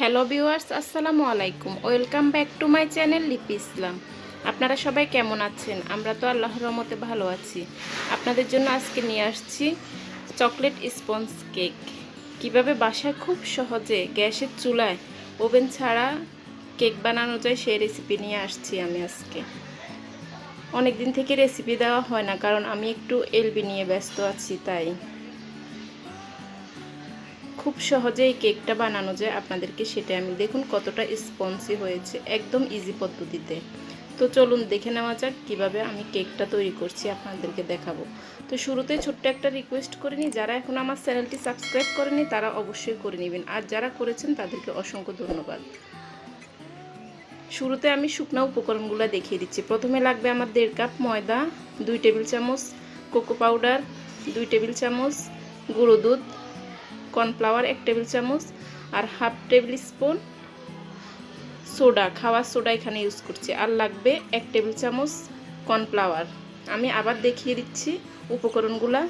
Hello viewers, আসসালামু আলাইকুম। Welcome back to my channel লিপি ইসলাম। আপনারা সবাই কেমন আছেন? আমরা তো আল্লাহর রহমতে ভালো আছি। আপনাদের জন্য আজকে নিয়ে আসছি চকলেট স্পঞ্জ কেক। কিভাবে বাসায় খুব সহজে গ্যাসের চুলায় ওভেন ছাড়া কেক বানানো যায় সেই রেসিপি নিয়ে আসছি আমি আজকে। অনেক দিন থেকে রেসিপি দেওয়া হয় না, কারণ আমি একটু এলবি নিয়ে ব্যস্ত আছি। তাই খুব সহজেই কেকটা বানানো যায় আপনাদেরকে সেটা আমি দেখুন কতটা স্পঞ্জি হয়েছে, একদম ইজি পদ্ধতিতে। তো চলুন দেখে নেওয়া যাক কিভাবে আমি কেকটা তৈরি করছি, আপনাদেরকে দেখাবো। তো শুরুতে ছোট্ট একটা রিকোয়েস্ট করে নিই, যারা এখন আমার চ্যানেলটি সাবস্ক্রাইব করেনি তারা অবশ্যই করে নেবেন, আর যারা করেছেন তাদেরকে অসংখ্য ধন্যবাদ। শুরুতে আমি শুকনো উপকরণগুলো দেখিয়ে দিচ্ছি। প্রথমে লাগবে আমার 1.5 কাপ ময়দা, 2 টেবিল চামচ কোকো পাউডার, 2 টেবিল চামচ গুঁড়ো দুধ, কর্নফ্লাওয়ার 1 টেবিল চামচ, আর হাফ টেবিল স্পুন সোডা, খাওয়ার সোডা এখানে ইউজ করছি, আর লাগবে 1 টেবিল চামচ কর্নফ্লাওয়ার। আমি আবার দেখিয়ে দিচ্ছি উপকরণগুলো।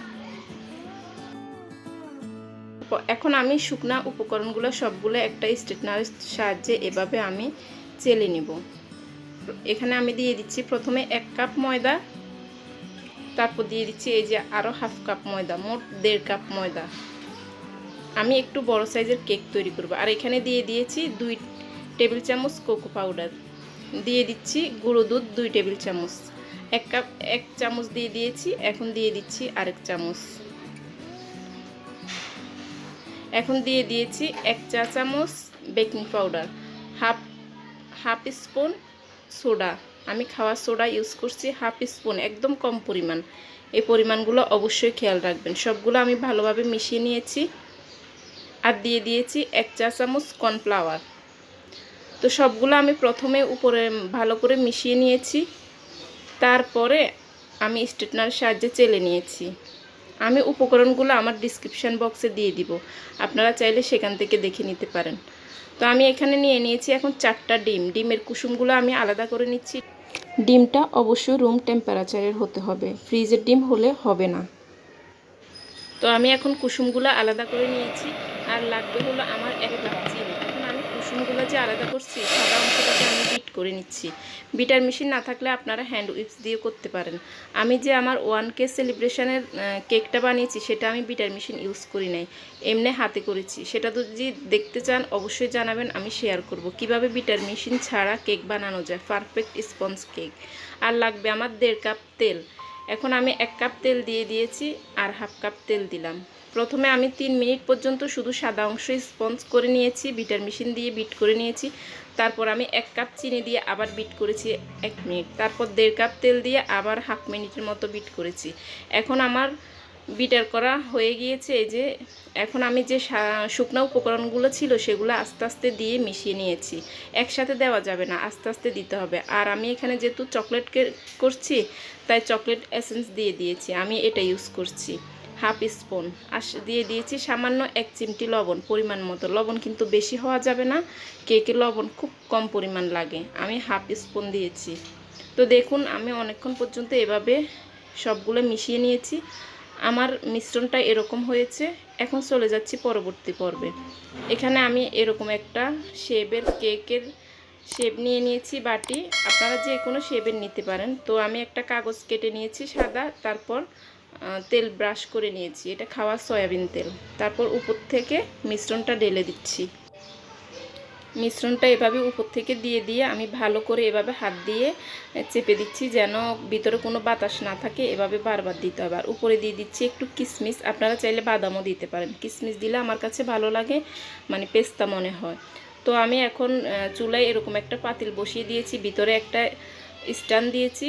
এখন আমি শুকনা উপকরণগুলো সবগুলো একটা স্ট্রেটনারের সাহায্যে এভাবে আমি চেলে নিব। এখানে আমি দিয়ে দিচ্ছি প্রথমে 1 কাপ ময়দা, তারপর দিয়ে দিচ্ছি এই যে আরও হাফ কাপ ময়দা, মোট 1.5 কাপ ময়দা। আমি একটু বড় সাইজের কেক তৈরি করব। আর এখানে দিয়ে দিয়েছি 2 টেবিল চামচ কোকো পাউডার, দিয়ে দিচ্ছি গুঁড়ো দুধ 2 টেবিল চামচ, 1 চামচ দিয়ে দিয়েছি, এখন দিয়ে দিচ্ছি আরেক চামচ। এখন দিয়ে দিয়েছি 1 চা চামচ baking powder, half spoon soda. আমি খাওয়ার সোডা ইউজ করছি হাফ স্পুন, একদম কম পরিমাণ। এই পরিমাণগুলো অবশ্যই খেয়াল রাখবেন। সবগুলো আমি ভালোভাবে মিশিয়ে নিয়েছি। আর দিয়ে দিয়েছি 1 চা চামচ কর্নফ্লাওয়ার। তো সবগুলো আমি প্রথমে উপরে ভালো করে মিশিয়ে নিয়েছি, তারপরে আমি স্ট্রেটনারের সাহায্যে চেলে নিয়েছি। আমি উপকরণগুলো আমার ডিসক্রিপশান বক্সে দিয়ে দিব, আপনারা চাইলে সেখান থেকে দেখে নিতে পারেন। তো আমি এখানে নিয়ে নিয়েছি এখন 4টা ডিম। ডিমের কুসুমগুলো আমি আলাদা করে নিচ্ছি। ডিমটা অবশ্যই রুম টেম্পারেচারের হতে হবে, ফ্রিজের ডিম হলে হবে না। তো আমি এখন কুসুমগুলো আলাদা করে নিয়েছি। আর লাগবে হলো আমার 1 কাপ চিনি। এখন আমি কুসুমগুলো যে আলাদা করছি, সাদা অংশটাকে আমি বিট করে নিচ্ছি। বিটার মেশিন না থাকলে আপনারা হ্যান্ড উইপস দিয়ে করতে পারেন। আমি যে আমার 1K সেলিব্রেশনের কেকটা বানিয়েছি সেটা আমি বিটার মেশিন ইউজ করি নাই, এমনি হাতে করেছি। সেটা যদি দেখতে চান অবশ্যই জানাবেন, আমি শেয়ার করব কিভাবে বিটার মেশিন ছাড়া কেক বানানো যায় পারফেক্ট স্পঞ্জ কেক। আর লাগবে আমার 1.5 কাপ তেল। এখন আমি 1 কাপ তেল দিয়ে দিয়েছি, আর হাফ কাপ তেল দিলাম। প্রথমে আমি 3 মিনিট পর্যন্ত শুধু সাদা অংশ স্পঞ্জ করে নিয়েছি, বিটার মেশিন দিয়ে বিট করে নিয়েছি। তারপর আমি 1 কাপ চিনি দিয়ে আবার বিট করেছি 1 মিনিট। তারপর 1.5 কাপ তেল দিয়ে আবার হাফ মিনিটের মতো বিট করেছি। এখন আমার বিটার করা হয়ে গিয়েছে। এই যে এখন আমি যে শুকনো উপকরণগুলো ছিল সেগুলো আস্তে আস্তে দিয়ে মিশিয়ে নিয়েছি। একসাথে দেওয়া যাবে না, আস্তে আস্তে দিতে হবে। আর আমি এখানে যেহেতু চকলেট কেক করছি তাই চকলেট এসেন্স দিয়ে দিয়েছি, আমি এটা ইউজ করছি হাফ স্পুন। আর দিয়ে দিয়েছি সামান্য 1 চিমটি লবণ, পরিমাণ মতো। লবণ কিন্তু বেশি হওয়া যাবে না, কেকে লবণ খুব কম পরিমাণ লাগে। আমি হাফ স্পুন দিয়েছি। তো দেখুন আমি অনেকক্ষণ পর্যন্ত এভাবে সবগুলো মিশিয়ে নিয়েছি। আমার মিশ্রণটা এরকম হয়েছে। এখন চলে যাচ্ছি পরবর্তী পর্বে। এখানে আমি এরকম একটা শেপের কেকের শেপ নিয়ে নিয়েছি বাটি, আপনারা যে কোনো শেপের নিতে পারেন। তো আমি একটা কাগজ কেটে নিয়েছি সাদা, তারপর তেল ব্রাশ করে নিয়েছি, এটা খাওয়া সয়াবিন তেল। তারপর উপর থেকে মিশ্রণটা ঢেলে দিচ্ছি। মিশ্রণটা এভাবে উপর থেকে দিয়ে দিয়ে আমি ভালো করে এভাবে হাত দিয়ে চেপে দিচ্ছি, যেন ভিতরে কোনো বাতাস না থাকে। এভাবে বারবার দিতে হবে। আর উপরে দিয়ে দিচ্ছি একটু কিশমিশ, আপনারা চাইলে বাদামও দিতে পারেন। কিশমিশ দিলে আমার কাছে ভালো লাগে, মানে পেস্তা মনে হয়। তো আমি এখন চুলায় এরকম একটা পাতিল বসিয়ে দিয়েছি, ভিতরে একটা স্ট্যান্ড দিয়েছি।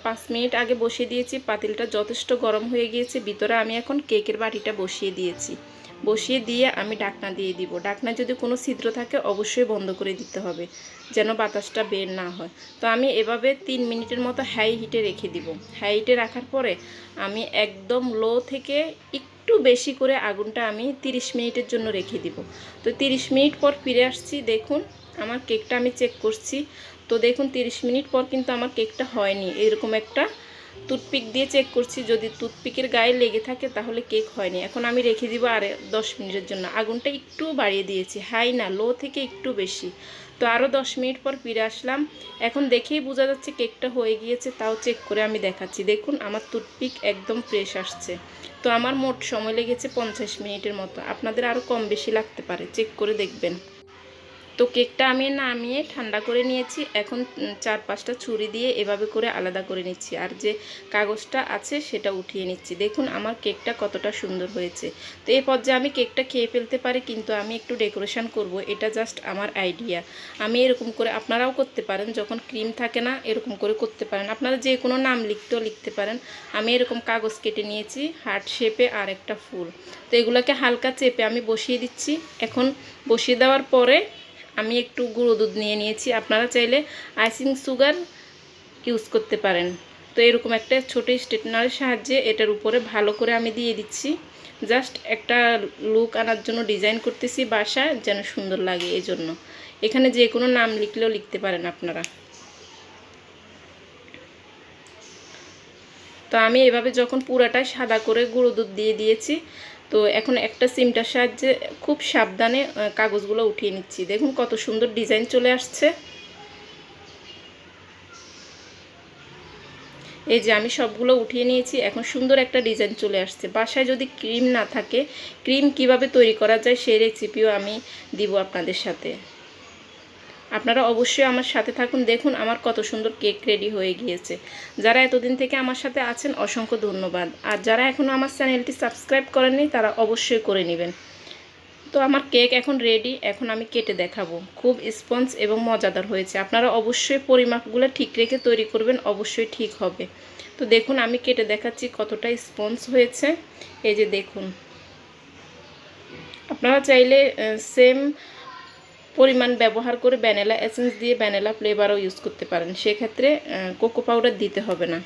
5 মিনিট আগে বসিয়ে দিয়েছি। পাতিলটা যথেষ্ট গরম হয়ে গিয়েছে। ভিতরে আমি এখন কেকের বাটিটা বসিয়ে দিয়েছি। বসিয়ে দিয়ে আমি ঢাকনা দিয়ে দিব। ঢাকনা যদি কোনো ছিদ্র থাকে অবশ্যই বন্ধ করে দিতে হবে, যেন বাতাসটা বের না হয়। তো আমি এভাবে 3 মিনিটের মতো হাই হিটে রেখে দিব। হাই হিটে রাখার পরে আমি একদম লো থেকে একটু বেশি করে আগুনটা আমি 30 মিনিটের জন্য রেখে দিব। তো 30 মিনিট পর ফিরে আসছি। দেখুন আমার কেকটা আমি চেক করছি। তো দেখুন 30 মিনিট পর কিন্তু আমার কেকটা হয়নি, এরকম একটা টুথপিক দিয়ে চেক করছি, যদি টুথপিকের গায়ে লেগে থাকে তাহলে কেক হয়নি। এখন আমি রেখে দিব আর 10 মিনিটের জন্য। আগুনটা একটু বাড়িয়ে দিয়েছি, হাই না লো থেকে একটু বেশি। তো আরও 10 মিনিট পর ফিরে আসলাম। এখন দেখেই বোঝা যাচ্ছে কেকটা হয়ে গিয়েছে, তাও চেক করে আমি দেখাচ্ছি। দেখুন আমার টুথপিক একদম ফ্রেশ আসছে। তো আমার মোট সময় লেগেছে 50 মিনিটের মতো, আপনাদের আরও কম বেশি লাগতে পারে, চেক করে দেখবেন। তো কেকটা আমি নামিয়ে ঠান্ডা করে নিয়েছি। এখন 4-5টা ছুরি দিয়ে এভাবে করে আলাদা করে নিচ্ছি, আর যে কাগজটা আছে সেটা উঠিয়ে নিচ্ছি। দেখুন আমার কেকটা কতটা সুন্দর হয়েছে। তো এই পর্যায়ে আমি কেকটা খেয়ে ফেলতে পারি, কিন্তু আমি একটু ডেকোরেশন করব, এটা জাস্ট আমার আইডিয়া। আমি এরকম করে আপনারাও করতে পারেন, যখন ক্রিম থাকে না এরকম করে করতে পারেন। আপনারা যে কোনো নাম লিখতেও লিখতে পারেন। আমি এরকম কাগজ কেটে নিয়েছি হার্ট শেপে আর একটা ফুল। তো এগুলোকে হালকা চেপে আমি বসিয়ে দিচ্ছি। এখন বসিয়ে দেওয়ার পরে আমি একটু গুঁড়ো দুধ নিয়ে নিয়েছি, আপনারা চাইলে আইসিং সুগার ইউজ করতে পারেন। তো এরকম একটা ছোট স্ট্রেটনারের সাহায্যে এটার উপরে ভালো করে আমি দিয়ে দিচ্ছি। জাস্ট একটা লুক আনার জন্য ডিজাইন করতেছি বাসায়, যেন সুন্দর লাগে এই জন্য। এখানে যে কোনো নাম লিখলেও লিখতে পারেন আপনারা। তো আমি এভাবে যখন পুরাটাই সাদা করে গুঁড়ো দুধ দিয়ে দিয়েছি, তো এখন একটা চিমটার সাহায্যে খুব সাবধানে কাগজগুলো উঠিয়ে নিচ্ছি। দেখুন কত সুন্দর ডিজাইন চলে আসছে। এই যে আমি সবগুলো উঠিয়ে নিয়েছি, এখন সুন্দর একটা ডিজাইন চলে আসছে। বাসায় যদি ক্রিম না থাকে, ক্রিম কিভাবে তৈরি করা যায় সেই রেসিপিও আমি দিব আপনাদের সাথে। আপনারা অবশ্যই আমার সাথে থাকুন। দেখুন আমার কত সুন্দর কেক রেডি হয়ে গিয়েছে। যারা এতদিন থেকে আমার সাথে আছেন অসংখ্য ধন্যবাদ। আর যারা এখনও আমার চ্যানেলটি সাবস্ক্রাইব করেননি তারা অবশ্যই করে নেবেন। তো আমার কেক এখন রেডি, এখন আমি কেটে দেখাবো। খুব স্পঞ্জ এবং মজাদার হয়েছে। আপনারা অবশ্যই পরিমাপগুলো ঠিক রেখে তৈরি করবেন, অবশ্যই ঠিক হবে। তো দেখুন আমি কেটে দেখাচ্ছি কতটা স্পঞ্জ হয়েছে। এই যে দেখুন, আপনারা চাইলে সেম পরিমাণ ব্যবহার করে ভ্যানিলা এসেন্স দিয়ে ভ্যানিলা ফ্লেভারও ইউজ করতে পারেন, সেক্ষেত্রে কোকো পাউডার দিতে হবে না।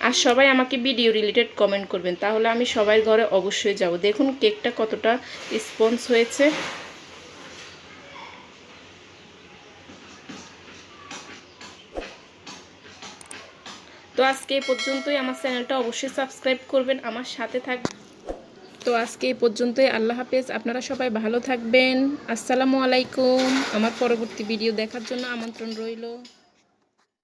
আর সবাই আমাকে ভিডিও রিলেটেড কমেন্ট করবেন, তাহলে আমি সবার ঘরে অবশ্যই যাব। দেখুন কেকটা কতটা স্পঞ্জ হয়েছে। তো আজকে এই পর্যন্তই। আমার চ্যানেলটা অবশ্যই সাবস্ক্রাইব করবেন, আমার সাথে থাকবেন। তো আজকে এই পর্যন্তই। আল্লাহ হাফেজ। আপনারা সবাই ভালো থাকবেন। আসসালামু আলাইকুম। আমার পরবর্তী ভিডিও দেখার জন্য আমন্ত্রণ রইল।